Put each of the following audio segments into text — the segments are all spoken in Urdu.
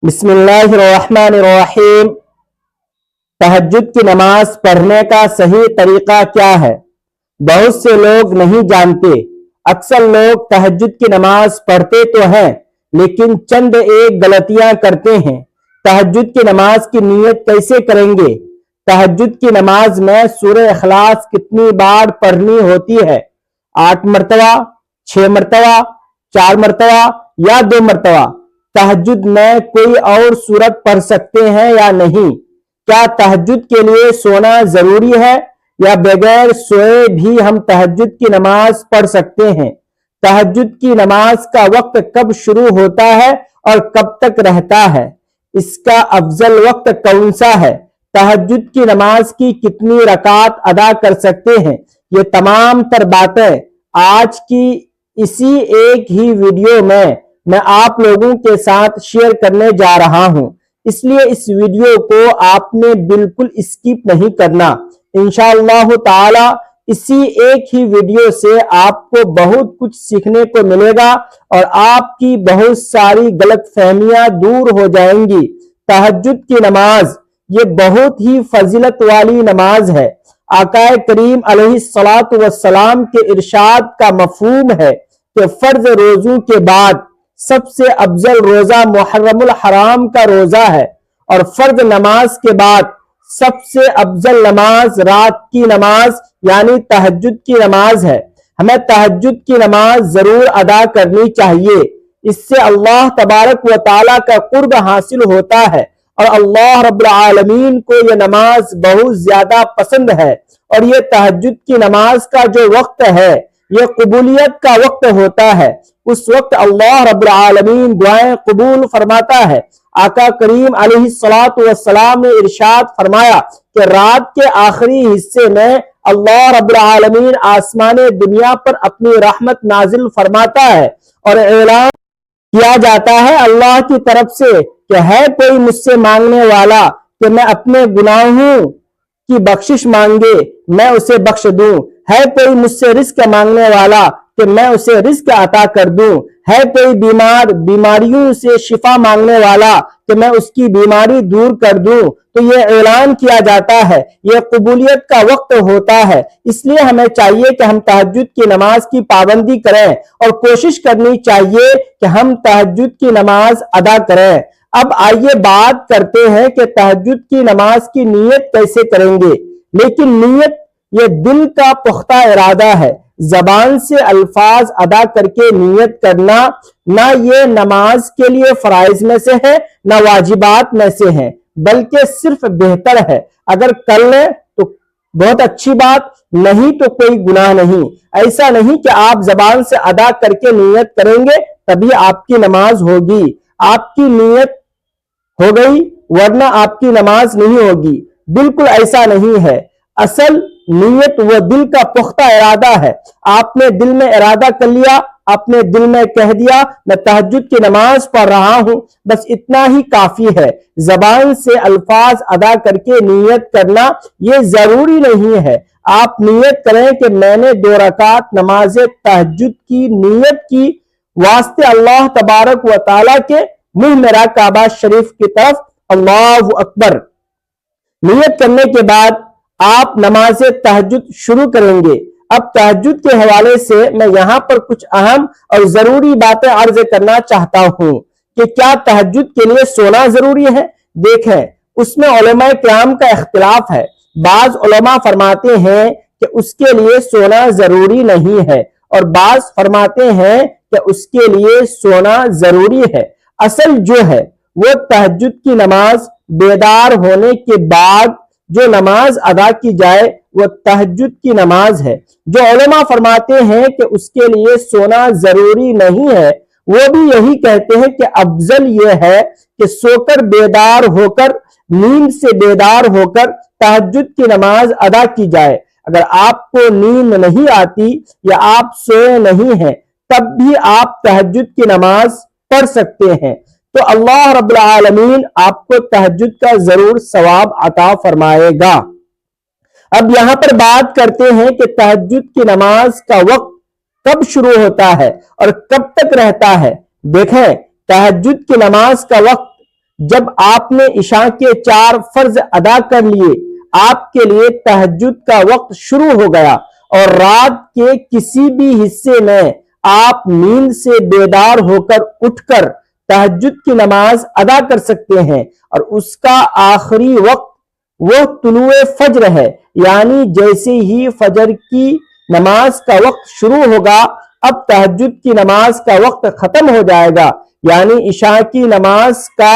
بسم اللہ الرحمن الرحیم۔ تہجد کی نماز پڑھنے کا صحیح طریقہ کیا ہے؟ بہت سے لوگ نہیں جانتے۔ اکثر لوگ تہجد کی نماز پڑھتے تو ہیں لیکن چند ایک غلطیاں کرتے ہیں۔ تہجد کی نماز کی نیت کیسے کریں گے؟ تہجد کی نماز میں سورہ اخلاص کتنی بار پڑھنی ہوتی ہے؟ 8 مرتبہ، 6 مرتبہ، 4 مرتبہ یا 2 مرتبہ؟ تہجد میں کوئی اور سورت پڑھ سکتے ہیں یا نہیں؟ کیا تہجد کے لیے سونا ضروری ہے یا بغیر سوئے بھی ہم تہجد کی نماز پڑھ سکتے ہیں؟ تہجد کی نماز کا وقت کب شروع ہوتا ہے اور کب تک رہتا ہے؟ اس کا افضل وقت کون سا ہے؟ تہجد کی نماز کی کتنی رکعت ادا کر سکتے ہیں؟ یہ تمام تر باتیں آج کی اسی ایک ہی ویڈیو میں آپ لوگوں کے ساتھ شیئر کرنے جا رہا ہوں، اس لیے اس ویڈیو کو آپ نے بالکل اسکپ نہیں کرنا۔ انشاءاللہ تعالی اسی ایک ہی ویڈیو سے آپ کو بہت کچھ سیکھنے کو ملے گا اور آپ کی بہت ساری غلط فہمیاں دور ہو جائیں گی۔ تہجد کی نماز یہ بہت ہی فضیلت والی نماز ہے۔ آقا کریم علیہ السلام کے ارشاد کا مفہوم ہے کہ فرض روزوں کے بعد سب سے افضل روزہ محرم الحرام کا روزہ ہے اور فرض نماز کے بعد سب سے افضل نماز رات کی نماز یعنی تہجد کی نماز ہے۔ ہمیں تہجد کی نماز ضرور ادا کرنی چاہیے، اس سے اللہ تبارک و تعالیٰ کا قرب حاصل ہوتا ہے اور اللہ رب العالمین کو یہ نماز بہت زیادہ پسند ہے۔ اور یہ تہجد کی نماز کا جو وقت ہے یہ قبولیت کا وقت ہوتا ہے، اس وقت اللہ رب العالمین دعائیں قبول فرماتا ہے۔ آقا کریم علیہ السلام نے ارشاد فرمایا کہ رات کے آخری حصے میں اللہ رب العالمین آسمان دنیا پر اپنی رحمت نازل فرماتا ہے اور اعلان کیا جاتا ہے اللہ کی طرف سے کہ ہے کوئی مجھ سے مانگنے والا کہ میں اپنے گناہوں کی بخشش مانگے میں اسے بخش دوں، ہے کوئی مجھ سے رزق مانگنے والا کہ میں اسے رزق عطا کر دوں، ہے کوئی بیمار بیماریوں سے شفا مانگنے والا کہ میں اس کی بیماری دور کر دوں۔ تو یہ اعلان کیا جاتا ہے، یہ قبولیت کا وقت ہوتا ہے، اس لیے ہمیں چاہیے کہ ہم تہجد کی نماز کی پابندی کریں اور کوشش کرنی چاہیے کہ ہم تہجد کی نماز ادا کریں۔ اب آئیے بات کرتے ہیں کہ تہجد کی نماز کی نیت کیسے کریں گے۔ لیکن نیت یہ دل کا پختہ ارادہ ہے، زبان سے الفاظ ادا کر کے نیت کرنا نہ یہ نماز کے لیے فرائض میں سے ہے نہ واجبات میں سے ہے، بلکہ صرف بہتر ہے۔ اگر کر لیں تو بہت اچھی بات، نہیں تو کوئی گناہ نہیں۔ ایسا نہیں کہ آپ زبان سے ادا کر کے نیت کریں گے تبھی آپ کی نماز ہوگی، آپ کی نیت ہو گئی ورنہ آپ کی نماز نہیں ہوگی، بالکل ایسا نہیں ہے۔ اصل نیت وہ دل کا پختہ ارادہ ہے۔ آپ نے دل میں ارادہ کر لیا، آپ نے دل میں کہہ دیا میں تہجد کی نماز پڑھ رہا ہوں، بس اتنا ہی کافی ہے۔ زبان سے الفاظ ادا کر کے نیت کرنا یہ ضروری نہیں ہے۔ آپ نیت کریں کہ میں نے 2 رکعت نماز تہجد کی نیت کی واسطے اللہ تبارک و تعالیٰ کے منہ میرا کعبہ شریف کی طرف، اللہ اکبر۔ نیت کرنے کے بعد آپ نماز تہجد شروع کریں گے۔ اب تہجد کے حوالے سے میں یہاں پر کچھ اہم اور ضروری باتیں عرض کرنا چاہتا ہوں کہ کیا تہجد کے لیے سونا ضروری ہے؟ دیکھیں، اس میں علماء کرام کا اختلاف ہے۔ بعض علماء فرماتے ہیں کہ اس کے لیے سونا ضروری نہیں ہے اور بعض فرماتے ہیں کہ اس کے لیے سونا ضروری ہے۔ اصل جو ہے وہ تہجد کی نماز بیدار ہونے کے بعد جو نماز ادا کی جائے وہ تہجد کی نماز ہے۔ جو علماء فرماتے ہیں کہ اس کے لیے سونا ضروری نہیں ہے وہ بھی یہی کہتے ہیں کہ افضل یہ ہے کہ سو کر بیدار ہو کر، نیند سے بیدار ہو کر تہجد کی نماز ادا کی جائے۔ اگر آپ کو نیند نہیں آتی یا آپ سوئے نہیں ہیں تب بھی آپ تہجد کی نماز پڑھ سکتے ہیں، تو اللہ رب العالمین آپ کو تہجد کا ضرور ثواب عطا فرمائے گا۔ اب یہاں پر بات کرتے ہیں کہ تہجد کی نماز کا وقت کب شروع ہوتا ہے اور کب تک رہتا ہے۔ دیکھیں، تہجد کی نماز کا وقت جب آپ نے عشاء کے 4 فرض ادا کر لیے، آپ کے لیے تہجد کا وقت شروع ہو گیا اور رات کے کسی بھی حصے میں آپ نیند سے بیدار ہو کر اٹھ کر تہجد کی نماز ادا کر سکتے ہیں، اور اس کا آخری وقت وہ طلوع فجر ہے، یعنی جیسے ہی فجر کی نماز کا وقت شروع ہوگا اب تہجد کی نماز کا وقت ختم ہو جائے گا، یعنی عشاء کی نماز کا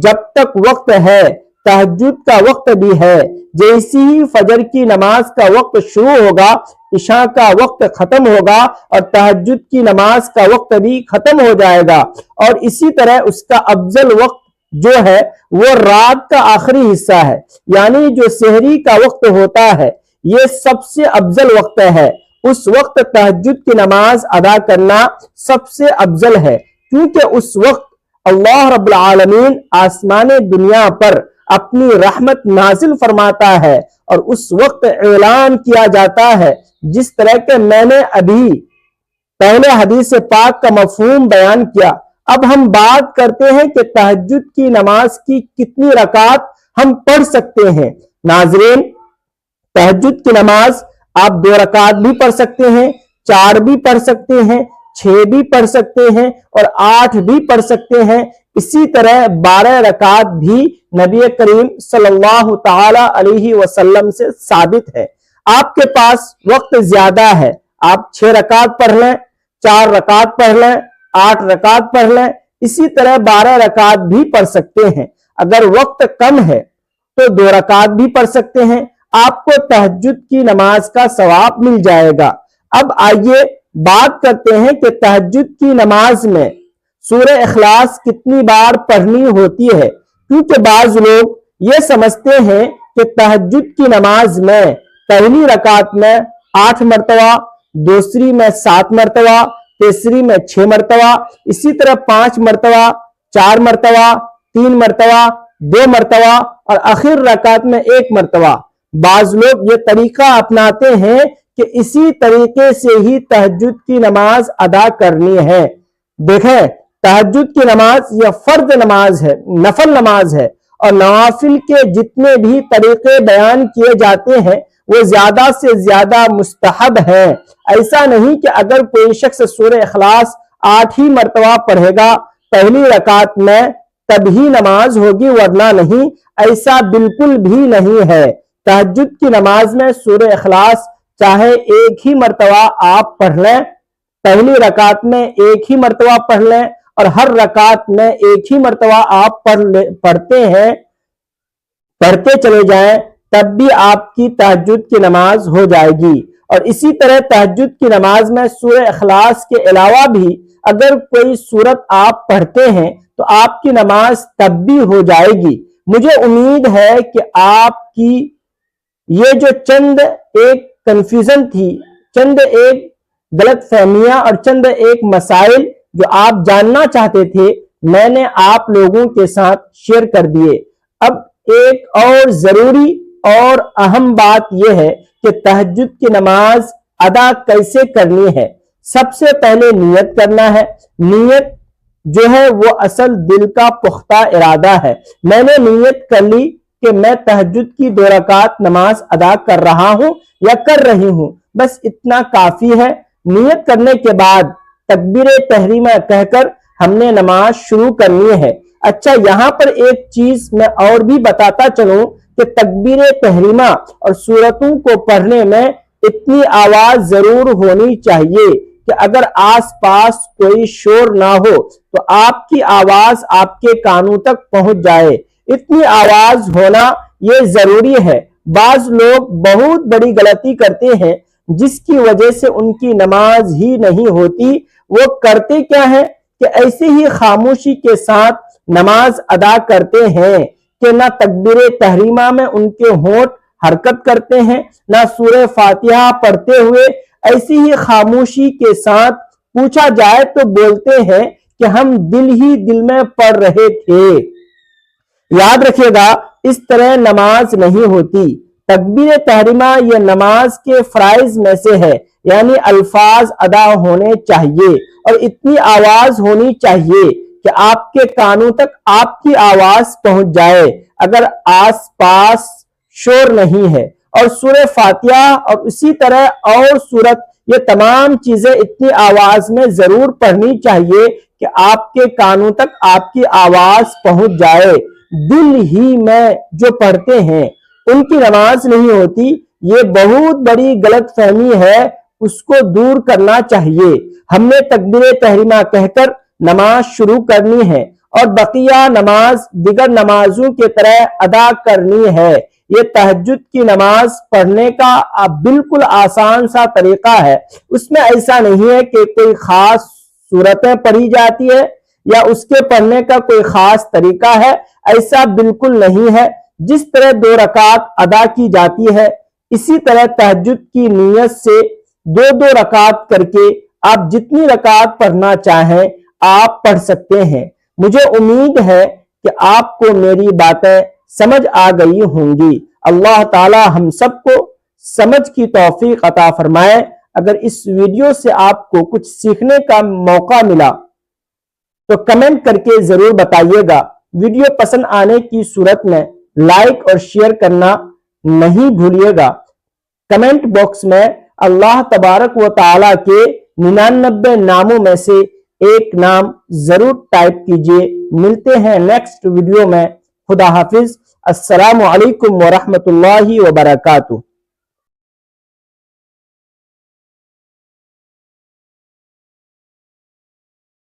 جب تک وقت ہے تہجد کا وقت بھی ہے، جیسے ہی فجر کی نماز کا وقت شروع ہوگا عشاء کا وقت ختم ہوگا اور تہجد کی نماز کا وقت بھی ختم ہو جائے گا، اور اسی طرح اس کا افضل وقت جو ہے وہ رات کا آخری حصہ ہے، یعنی جو سحری کا وقت ہوتا ہے یہ سب سے افضل وقت ہے، اس وقت تہجد کی نماز ادا کرنا سب سے افضل ہے، کیونکہ اس وقت اللہ رب العالمین آسمان دنیا پر اپنی رحمت نازل فرماتا ہے، اور اس وقت اعلان کیا جاتا ہے جس طرح کہ میں نے ابھی پہلے حدیث پاک کا مفہوم بیان کیا۔ اب ہم بات کرتے ہیں کہ تہجد کی نماز کی کتنی رکعات ہم پڑھ سکتے ہیں۔ ناظرین، تہجد کی نماز آپ 2 رکعات بھی پڑھ سکتے ہیں، 4 بھی پڑھ سکتے ہیں، 6 بھی پڑھ سکتے ہیں اور 8 بھی پڑھ سکتے ہیں۔ اسی طرح 12 رکعات بھی نبی کریم صلی اللہ تعالی علیہ وسلم سے ثابت ہے۔ آپ کے پاس وقت زیادہ ہے، آپ 6 رکعات پڑھ لیں، 4 رکعات پڑھ لیں، 8 رکعات پڑھ لیں، اسی طرح 12 رکعات بھی پڑھ سکتے ہیں۔ اگر وقت کم ہے تو 2 رکعات بھی پڑھ سکتے ہیں، آپ کو تہجد کی نماز کا ثواب مل جائے گا۔ اب آئیے بات کرتے ہیں کہ تہجد کی نماز میں سورہ اخلاص کتنی بار پڑھنی ہوتی ہے، کیونکہ بعض لوگ یہ سمجھتے ہیں کہ تہجد کی نماز میں پہلی رکعت میں 8 مرتبہ، دوسری میں 7 مرتبہ، تیسری میں 6 مرتبہ، اسی طرح 5 مرتبہ، 4 مرتبہ، 3 مرتبہ، 2 مرتبہ اور آخر رکعت میں 1 مرتبہ۔ بعض لوگ یہ طریقہ اپناتے ہیں کہ اسی طریقے سے ہی تہجد کی نماز ادا کرنی ہے۔ دیکھیں، تہجد کی نماز یہ فرض نماز ہے، نفل نماز ہے، اور نوافل کے جتنے بھی طریقے بیان کیے جاتے ہیں وہ زیادہ سے زیادہ مستحب ہیں۔ ایسا نہیں کہ اگر کوئی شخص سورہ اخلاص 8 ہی مرتبہ پڑھے گا پہلی رکعت میں تب ہی نماز ہوگی، ورنہ نہیں، ایسا بالکل بھی نہیں ہے۔ تہجد کی نماز میں سورہ اخلاص چاہے 1 ہی مرتبہ آپ پڑھ لیں، پہلی رکعت میں 1 ہی مرتبہ پڑھ لیں اور ہر رکعت میں 1 ہی مرتبہ آپ پڑھتے چلے جائیں، تب بھی آپ کی تہجد کی نماز ہو جائے گی۔ اور اسی طرح تہجد کی نماز میں سورہ اخلاص کے علاوہ بھی اگر کوئی سورت آپ پڑھتے ہیں تو آپ کی نماز تب بھی ہو جائے گی۔ مجھے امید ہے کہ آپ کی یہ جو چند ایک کنفیوژن تھی، چند ایک غلط فہمیاں اور چند ایک مسائل جو آپ جاننا چاہتے تھے، میں نے آپ لوگوں کے ساتھ شیئر کر دیے۔ اب ایک اور ضروری اور اہم بات یہ ہے کہ تہجد کی نماز ادا کیسے کرنی ہے۔ سب سے پہلے نیت کرنا ہے۔ نیت جو ہے وہ اصل دل کا پختہ ارادہ ہے۔ میں نے نیت کر لی کہ میں تہجد کی 2 رکعت نماز ادا کر رہا ہوں یا کر رہی ہوں، بس اتنا کافی ہے۔ نیت کرنے کے بعد تکبیر تحریمہ کہہ کر ہم نے نماز شروع کرنی ہے۔ اچھا، یہاں پر ایک چیز میں اور بھی بتاتا چلوں کہ تکبیر تحریمہ اور سورتوں کو پڑھنے میں اتنی آواز ضرور ہونی چاہیے کہ اگر آس پاس کوئی شور نہ ہو تو آپ کی آواز آپ کے کانوں تک پہنچ جائے، اتنی آواز ہونا یہ ضروری ہے۔ بعض لوگ بہت بڑی غلطی کرتے ہیں جس کی وجہ سے ان کی نماز ہی نہیں ہوتی۔ وہ کرتے کیا ہے کہ ایسے ہی خاموشی کے ساتھ نماز ادا کرتے ہیں کہ نہ تکبیر تحریمہ میں ان کے ہونٹ حرکت کرتے ہیں، نہ سورہ فاتحہ پڑھتے ہوئے ایسی ہی خاموشی کے ساتھ پوچھا جائے تو بولتے ہیں کہ ہم دل ہی دل میں پڑھ رہے تھے۔ یاد رکھیے گا، اس طرح نماز نہیں ہوتی۔ تکبیر تحریمہ یہ نماز کے فرائض میں سے ہے، یعنی الفاظ ادا ہونے چاہیے اور اتنی آواز ہونی چاہیے کہ آپ کے کانوں تک آپ کی آواز پہنچ جائے اگر آس پاس شور نہیں ہے۔ اور سورہ فاتحہ اور اسی طرح اور سورت، یہ تمام چیزیں اتنی آواز میں ضرور پڑھنی چاہیے کہ آپ کے کانوں تک آپ کی آواز پہنچ جائے۔ دل ہی میں جو پڑھتے ہیں ان کی نماز نہیں ہوتی، یہ بہت بڑی غلط فہمی ہے، اس کو دور کرنا چاہیے۔ ہم نے تکبیر تحریمہ کہہ کر نماز شروع کرنی ہے اور بقیہ نماز دیگر نمازوں کی طرح ادا کرنی ہے۔ یہ تہجد کی نماز پڑھنے کا بالکل آسان سا طریقہ ہے۔ اس میں ایسا نہیں ہے کہ کوئی خاص سورتیں پڑھی جاتی ہے یا اس کے پڑھنے کا کوئی خاص طریقہ ہے، ایسا بالکل نہیں ہے۔ جس طرح 2 رکعت ادا کی جاتی ہے، اسی طرح تہجد کی نیت سے 2 رکعت کر کے آپ جتنی رکعت پڑھنا چاہیں آپ پڑھ سکتے ہیں۔ مجھے امید ہے کہ آپ کو میری باتیں سمجھ آ گئی ہوں گی۔ اللہ تعالی ہم سب کو سمجھ کی توفیق عطا فرمائے۔ اگر اس ویڈیو سے آپ کو کچھ سیکھنے کا موقع ملا تو کمنٹ کر کے ضرور بتائیے گا۔ ویڈیو پسند آنے کی صورت میں لائک اور شیئر کرنا نہیں بھولیے گا۔ کمنٹ باکس میں اللہ تبارک و تعالی کے 99 ناموں میں سے ایک نام ضرور ٹائپ کیجئے۔ ملتے ہیں نیکسٹ ویڈیو میں۔ خدا حافظ۔ السلام علیکم ورحمۃ اللہ وبرکاتہ۔